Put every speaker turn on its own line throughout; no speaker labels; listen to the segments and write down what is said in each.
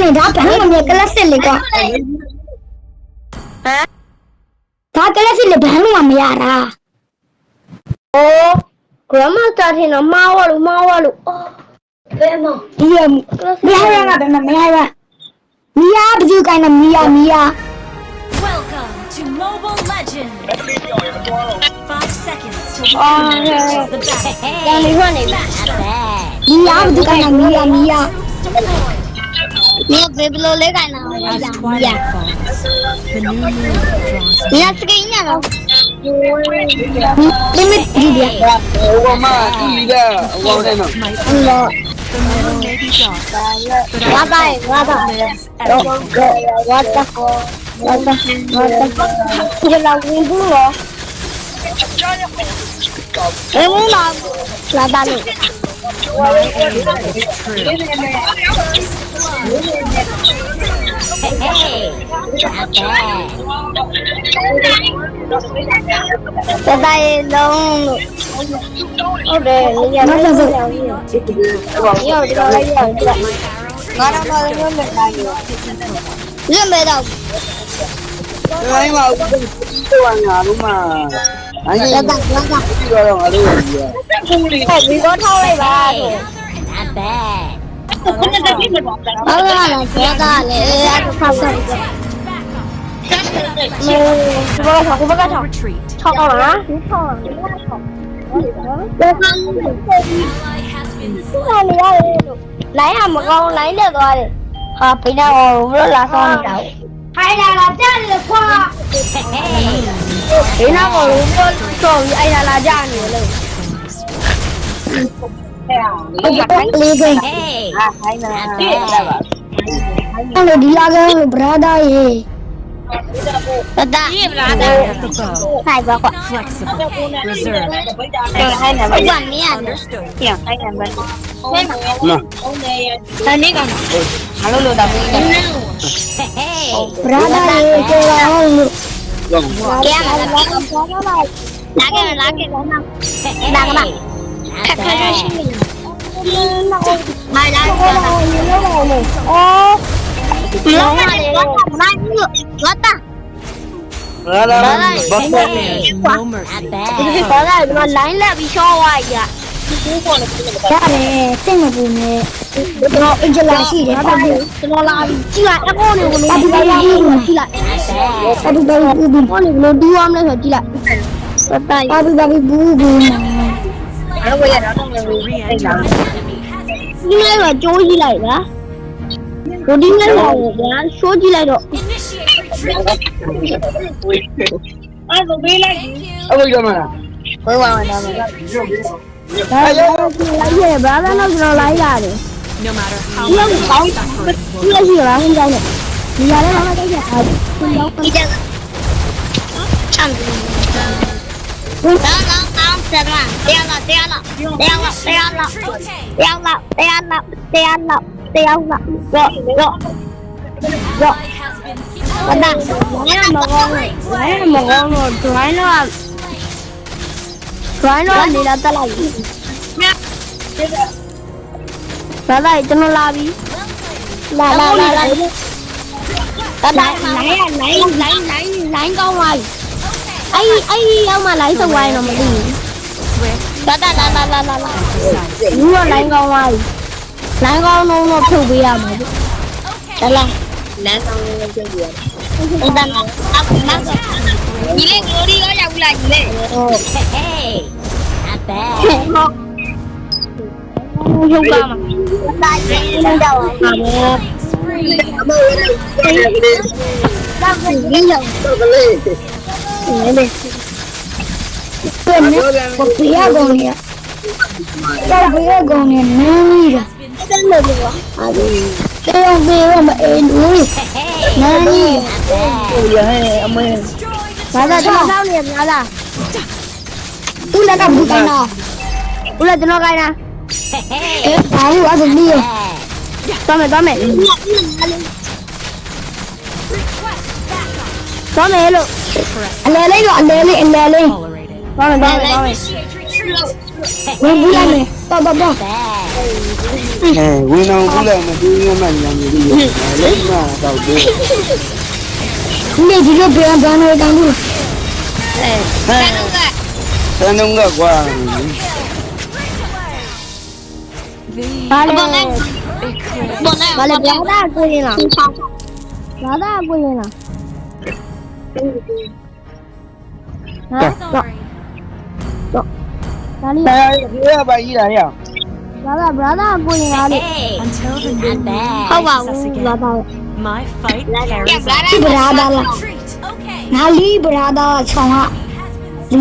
နေဒါဘာလို့မလဲကလစ်စစ်လေကွာဒါကလစ်စစ်လေဘာလို့မရတာအိုးဂရမတာထင်တော့မှားဝလို့ဘယ်မှာဒီမရရတာဘယ်မှာမရရမီယာဘယ်သူကိုင်းနေမီယာ
Welcome to Mobile Legends. 5 seconds till the enemy reaches the battle.
ဒါလေးရနေပြီမီယာဘယ်သူကိုင်းနေမီယာ
Troops deployed.
မီယာဘယ်လိုလဲကိုင်းနေမီယာ
As twilight falls, the new moon draws
မီယာစကိန်းရတော့limit ဒီပြ
ဟိုမှာကြည့်ရဟိုနဲ့နော်
my
လော
the moon may be dark, but
ဝါ
our
တိုင်းဝါတိုင်း
lives
တော့
everything.
ဝါတာဒီလာဝင်ဘူးရောအေးမလာတာလို့
My aim is true. Hey, not bad.
တတိုင်းလုံးဟုတ်တယ်ရရတော့ရောက်ဒီတော့လိုက်ရောက်ကြည့်ငါတော့လည်းမလာဘူးလက်မဲတော့
တိုင်းမှာတော့ငါတို့မှာအဲ့ဒီတော့ငါတို့ကြီးရ
ဟုတ်ဒီတော့ထောက်လိုက်ပါဆို
Not bad.
ဟုတ်လားကျော်တာလေအဲ့ဒါဖောက်တယ်မေဘကထောက်
Retreat.
ထောက်တော့လားထောက်ဘယ်ကောင်လဲ
Ally has been
လာနေရတယ်လို့လိုင်းကမကောင်းလိုင်းတက်သွားတယ်ဟာပိနာအော်ဘလို့လာဆောင်နေတာခိုင်းလာကြတယ်ခွာ
Hey.
ပိနာအော်ဘလို့တော့အဲ့လာကြနေလို့လေးက
Hey.
ခိုင်းလာအဲ့လိုဒီလာကဘရာဒါရေတဒါ
At the bow.
ခိုင်းပါကွာ
Flexible. Reserved.
ခိုင်းနေပါကွာမင်းရတယ်
Understood.
ပြန်ခိုင်းနေပါနော်
နော်
တနေ့ကငါလို့လို့တော့မင်းရ
Hey.
ဘရာဒါရေကျော်အောင်လို့
တော့
ကဲလာကခက်ခက်ရှိနေမိုင်းလာတော့အော်လောမလေးမိုင်းလို့ဝတ်တာ
လာလာဘာ
There's no mercy.
ဒီပေါ်လာဒီမှာ line လက်ပြီးရှော့သွားရရတယ်စိတ်မပူနဲ့တော့အင်ဂျလာရှိတယ်ဟုတ်တယ်ကျွန်တော်လာပြီကြည့်လိုက်အကောနေကိုလို့ဒီလာကြည့်လိုက်အဲ့ဒီတော့ဘူးဘူးပေါ်နေလို့တူအောင်လဲဆိုကြည့်လိုက်ပတ်တိုင်းဘာဘူးဘူးဘူးအဲ့ဝရတော့တော့ဝင်ပြီးလာဒီနေ့ကကြိုးကြည့်လိုက်လားဒီနေ့ကဗျာရှိုးကြည့်လိုက်တော့
Initiate retreat.
အဲ့ဒါပေးလိုက်
အဝိဇ္ဇာမလား
ဘယ်ဝါမှာတော့ဒါရောလိုက်ရဘာသာတော့ကျွန်တော်လိုက်ရတယ်
No matter how
ဒီလောက်ကောင်း
suffering
ဒီ
will
လောက်ရှိလားဟင်းတိုင်းနဲ့ဒီရလည်းမမတိုက်ရအောင်ဒီလောက်ဒီတဲ့ချမ်းတယ်ဒါတော့ကောင်းစရာတရားလာတရားလာတရားလာတရားလာတရားလာတရားလာတရားလာတရားလာရော
Ally has been
ဘာသာမကောင်းလို့ dry တော့နေလာတက်လိုက်ဘာသာကျွန်တော်လာပြီလာဒါလိုင်းကောင်းသွားပြီအဲ့ရောက်မှလိုင်းစုပ်သွားရင်တော့မသိဘူး
swift
လာဘူးတော့လိုင်းကောင်းသွားပြီလိုင်းကောင်းတော့ဖြုတ်ပေးရမှာတလားလမ်းကောင်းလို့ဖြုတ်ပေးရတယ်ဟုတ်တယ်ဒီလေဂိုရီရောရောက်လာကြီးလေ
Hey. Not bad.
ဖြုတ်ပါမှာတာကြီးနေတော့ပါမယ်
Spree.
တော့ဒီရောက်
တော့ကလေး
နေတယ်ဘယ်နဲ့ဘယ်ရကုန်နေတော့ဘယ်ရကုန်နေနင်းနေတယ်
Has been
真的这个，啊对，这样子我们哎努力，
Hey.
哪里？
ရဟဲ့အမေ
拿着这上面拿着，不来那不干了，不来怎么干呢？
Hey.
哎，我怎么的？装没装没？装没了，来来了，来来来来，
Tolerated.
装没装没装没，
Initiate retreat.
我不来没，我တော့တော့
ဝင်းအောင်ကူးလိုက်မှဒီငါမှညံနေပြီလေးမတော့ဘူး
နေဒီလိုပြန်ပြန်နေတောင်းလို့
ဆန်းတော့ကကွာ
ဘာလဲဘာလဲဘာသာကိုရင်လားဘာသာကိုရင်လား
Sorry.
ဒါလေး
ဒီကပါကြီးတာရ
ဘာသာကိုရင်လားလေ
Until the moon
ဟုတ်ပါဘူး
faces us
ဘာ
again.
သာ
My fight carries
ဒီဗရာဒါလား
Treat. Okay.
နာလီဗရာဒါဆောင်က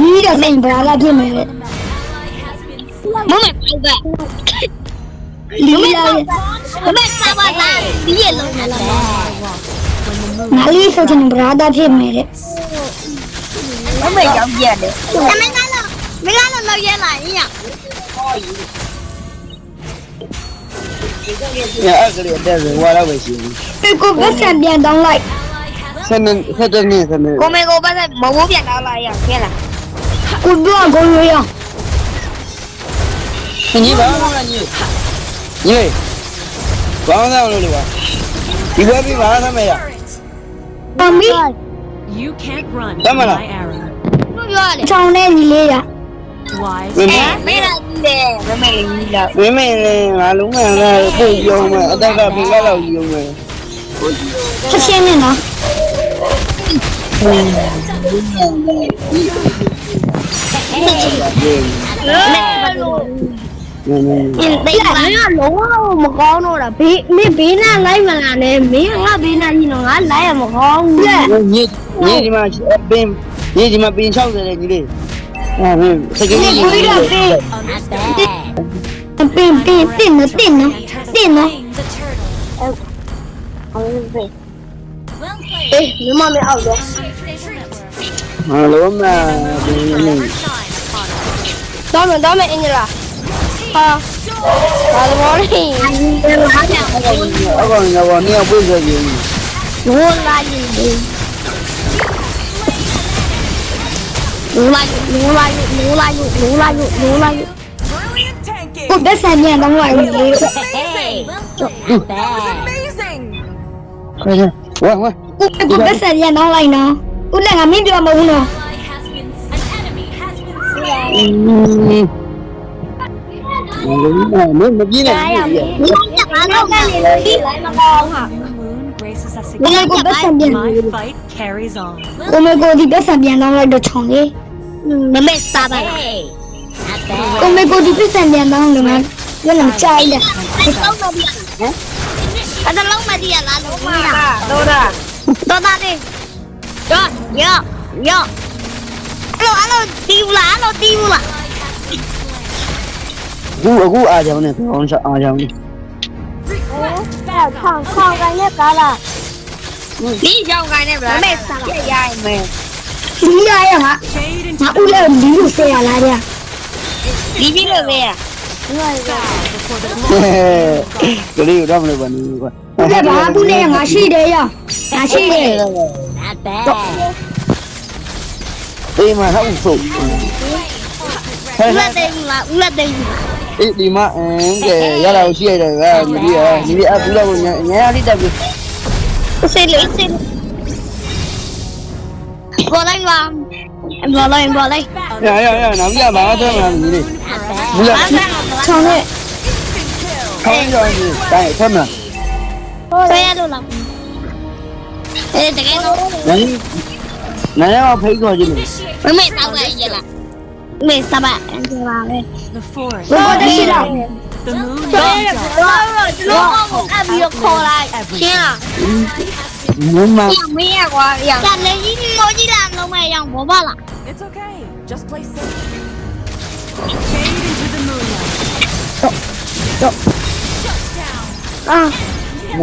လီတော့တင်ဗရာဒါဖြစ်မယ်လေ
Ally has been
မမေပိုက်ပဲလီလာမမေစားပါလားဒီရလုံးလာနာလီဆိုချင်ဗရာဒါဖြစ်မယ်လေ
မမေကြောင်ပြက်တယ်
မင်းကတော့လောက်ရဲလာရင်ရ
ညအဲ့ကလေးတဲ့ဝါတော့ပဲရှိတယ်
ကိုဘက်ဆန်ပြန်တောင်းလိုက်
ဆက်တဲ့နေ့ဆက်နေ
ကိုမေကိုဘက်ဆန်မဟုတ်ပြန်တောင်းလိုက်ရခဲလားကိုပြောကိုရရ
ညီပါမလားညီဘာမှမလုပ်လို့ပါဒီဘက်ပြီးပါသမရ
ပမီ
You can't run
Come
from
on.
my arrow.
ပြောတယ်ချောင်းနေညီလေးရ
Wise.
မေးလာကြည့်တယ်မမေလေးညီလာ
မင်းမင်းလည်းငါလုံးကလည်းပို့ပြောမယ်အတက်ကဘယ်လောက်ယူမယ်
ချက်ချင်းနဲ့နော် တိတ်လာရလုံးဝမကောင်းတော့တာဘေးမင်းဘေးနဲ့လိုက်မလာနဲ့မင်းငါဘေးနဲ့ညီတော့ငါလိုက်ရမကောင်းဘူးလေ
ညီဒီမှာပင်ညီဒီမှာပင်60လေညီလေးအဲမင်းစကိန်းကြီး
ဘေးကဘေး
Understand.
ပင်တင်နော်
Fate has slain the turtle. Well played.
အေးညီမမအောက်တော့
Treat.
ဟာလုံးမဒီ
Never shine upon us.
တော့မယ်အင်ဂျလာဟာဘာလို့လဲဟာကြောင်
အကောင်ကတော့နေပွေးစေကြီး
ရိုးလာရင်လိုလာကိုဘက်ဆန်ပြန်တော့လိုက်လေ
Well played. Amazing.
ခွဲဝါဝါ
ကိုဘက်ဆန်ပြန်တော့လိုက်နော်ဦးလည်းငါမင်းပြောမဟုတ်နော်
Ally has been. An enemy has been slain.
မင်းမပြင်းနဲ့
ငါတော့ကနေလို့ဒီလိုက်မကောင်းဟာ
The moon graces us
ဘယ်
again.
ကိုဘက်ဆန်ပြန်
My fight carries on.
ကိုမကိုဒီဘက်ဆန်ပြန်တော့လိုက်တော့ချောင်းလေမမေစားပါလားကိုမကိုဒီဘက်ဆန်ပြန်တော့လည်းငါလည်းမကြိုက်တယ်အဲ့ဒါလုံးမတည်ရလားလုံးမတော့တာတယ်ရောအဲ့လိုတီးဘူးလား
အခုအားကြောင်းနဲ့ပြောင်းချအားကြောင်းနဲ့
ခေါင်ကိုင်းနဲ့ကားလားဒီကြောင်ကိုင်းနဲ့ဗလားမေစားရရမယ်ဒီရရဟာ
Fade
ငါ
into
ဦးလည်းဒီလိုဆရာလားဗျာဒီပြီးလို့ပဲ
before the
ကလေးတော့မလို့ပါနေကွာ
ဦးလည်းဘာဘူးလဲငါရှိတယ်ရငါရှိတယ်
အေးမဟုတ်ဆို
ဦးလည်းတိတ်ဘူးလားဦးလည်းတိတ်ဘူးလား
အေးဒီမှာကဲရတာရှိရတယ်ကညီအပူတော့ညရလေးတက်ပြီ
စေးလေးဘောလိုက်ပါဘောလိုက်
ရနောက်ပြဘာမှတော့မလားညီလေးဘူးလား
ချောင်းနဲ့
ခေါင်းကြောင်းကြီးတိုင်းဖမ်းမလား
ဆွဲရလို့လားတကယ်တော့
နိုင်ရဖိတ်ခေါ်ကြည့်မယ်
မမေတောက်လိုက်ရလားမေစားပါအန်ဂျလာပဲ
the forest.
ဘောတရှိလား
The moon
တော့
guides us.
တော့အပြီးတော့ခေါ်လိုက်ရှင်းလား
မမ
မင်းရကွာရကလည်းကြီးမောကြီးလာလုံးမရအောင်ဘောပါလား
It's okay. Just play safe. Fade into the moonlight.
အာ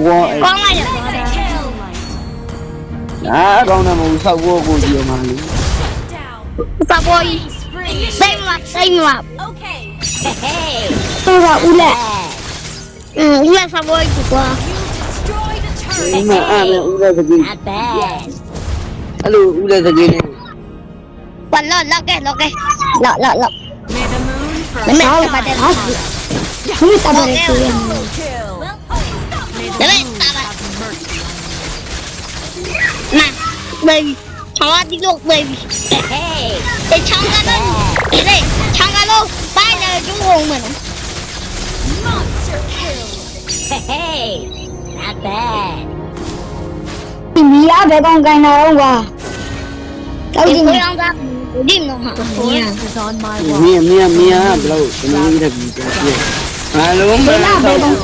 ဘော
ကောင်းလိုက်ရ
Kill.
အားကောင်းတယ်မဟုတ်ဆောက်ဖို့ကိုကြည့်မှလေ
စပေါ်ကြီးစိတ်မ
Okay.
တော့ဦးလက်ဦးလက်စပေါ်ကြီးကွာ
Destroy the
ဒီ
turret.
မှာအားနဲ့ဦးတဲ့စကြီးအဲ့လိုဦးတဲ့စကြီးလေး
ဘာလောက်လောက်ကဲလောက်
May the moon
မမေပတ်တယ် ဘယ်တာပါလဲကိုရ
Kill.
ဒါပေမဲ့တာပါနာဘေဘီချောင်းဒီလိုဘေဘီဟေးဒီချောင်းကတော့ဒီလေချောင်းကတော့ပိုင်းနေကျုံးအောင်မယ်
Monster kill.
Hey, not bad.
ဒီမီးရဘယ်ကောင်ကိုင်းတာတော့ကွာတောက်ကြည့်နေအောင်ကဒီနော်ဟာ
The forest is on my
မ
wall.
င်းဘယ်လိုစနေရပြီပြအားလုံးမတော့
Godlike.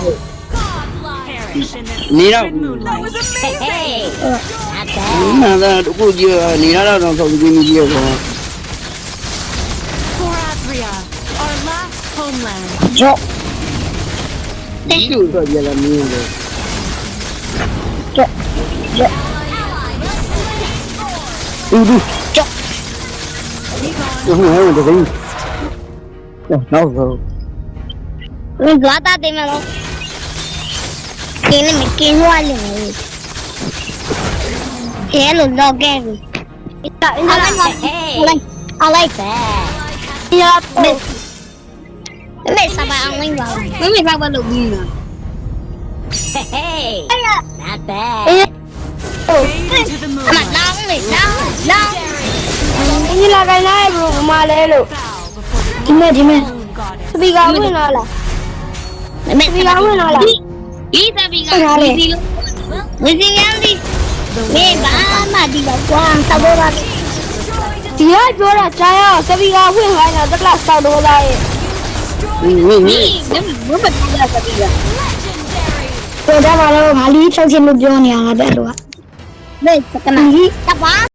နေတော့
That was
Hey, not bad.
နာတော့ကိုကြီးနေတော့ဆုံးပြီးနေပြီတော့
For Adria, our last homeland.
ကြော့
ဒီလိုတော့ရလာမင်းလေ
ကြော့ကြော့
ဦးဘူး
ကြော့
ဟုတ်ဟုတ်တယ်နော်ဟုတ်
မင်းသွားတာတယ်မလို့ကင်းနေကင်းရွာလေအဲလိုတော့ကဲပြီအင်းလိုက်အလိုက်
Bad.
ရမေစပါအောင်ဝင်ပါမမေဘာဘာလုပ်ပြီးနော်
Hey, not bad.
အေး
Fade into the
အမ
moonlight.
လောင်းလေလောင်းလောင်းဒီလာကိုင်းလိုက်ဘမလဲလို့
Bow before the
ဒီမဲ့
moon goddess.
စပီကာဝင်လာလားမမေစပီကာဝင်လာလားဒီစပီကာဝီစီဝီစီရန်ဒီမေဘာမဒီတော့ကွာသဘောပါဒီကပြောတာကြားရစပီကာဝင်ခိုင်းတာတက္ကလာစောက်တော့သားရဲ့
မင်း
မမပြောတာစပီကာ
Legendary.
ပြောတာပါတော့ငါလီးချုပ်ချင်းလို့ပြောနေရတာတဲ့တော့မေစကနာတပါ